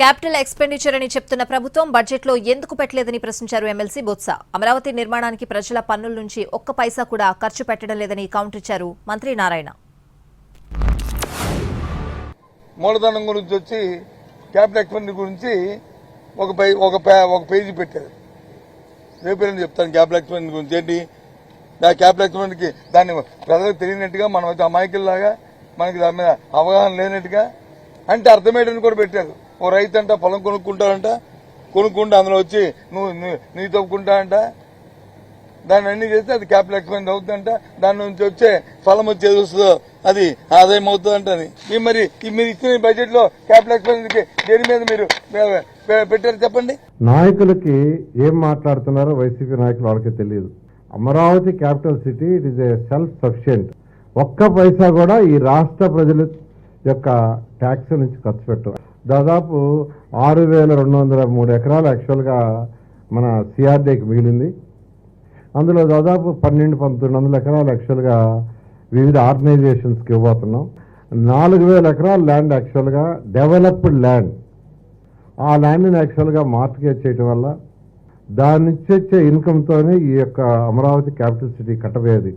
Capital expenditure అని చెప్తున్న ప్రభుత్వం బడ్జెట్లో ఎందుకు పెట్టలేదని ప్రశ్నించారు ఎమ్మెల్సీ బొత్స. అమరావతి నిర్మాణానికి ప్రజల పన్నుల నుంచి ఒక్క పైసా కూడా ఖర్చు పెట్టడం లేదని కౌంటర్ ఇచ్చారు మంత్రి నారాయణ. మూలధనం గురించి వచ్చి క్యాపిటల్ ఎక్స్పెండిచర్ గురించి ఒక పేజీ పెట్టారు. రేపు చెప్తాను క్యాపిటల్ ఎక్స్పెండిచర్ గురించి ఏంటి. క్యాపిటల్ ఎక్స్పెండిచర్కి దాన్ని ప్రజలకు తెలియనట్టుగా మనం అయితే అమాయకుల్లాగా మనకి దాని మీద అవగాహన లేనట్టుగా అంటే అర్థమయ్యేటని కూడా పెట్టారు. ఓ రైతు అంట పొలం కొనుక్కుంటారంట, కొనుక్కుంటే అందులో వచ్చి నీ తవ్వుకుంటారంట, దాన్ని అన్ని చేస్తే అది క్యాపిటల్ ఎక్స్పెండిచర్ అవుతుందంట. దాని నుంచి వచ్చే ఫలం వచ్చేది వస్తుందో అది ఆదాయం అవుతుందంట. అని మరి మీరు ఇచ్చిన బడ్జెట్ లో క్యాపిటల్ ఎక్స్పెండిచర్కి దేని మీద మీరు పెట్టారు చెప్పండి. నాయకులకి ఏం మాట్లాడుతున్నారో వైసీపీ నాయకులు వాళ్ళకి తెలియదు. Amaravati capital city it is a self sufficient. ఒక్క పైసా కూడా ఈ రాష్ట్ర ప్రజల యొక్క ట్యాక్స్ నుంచి ఖర్చు పెట్టు. దాదాపు 6,203 ఎకరాలు యాక్చువల్గా మన సిఆర్డీకి మిగిలింది. అందులో దాదాపు 1,200-1,900 ఎకరాలు యాక్చువల్గా వివిధ ఆర్గనైజేషన్స్కి ఇవ్వబోతున్నాం. 4,000 ఎకరాల ల్యాండ్ యాక్చువల్గా డెవలప్డ్ ల్యాండ్. ఆ ల్యాండ్ని యాక్చువల్గా మార్టిగేజ్ చేయడం వల్ల దాని నుంచి వచ్చే ఇన్కమ్తోనే ఈ యొక్క అమరావతి క్యాపిటల్ సిటీ కట్టబోయేది.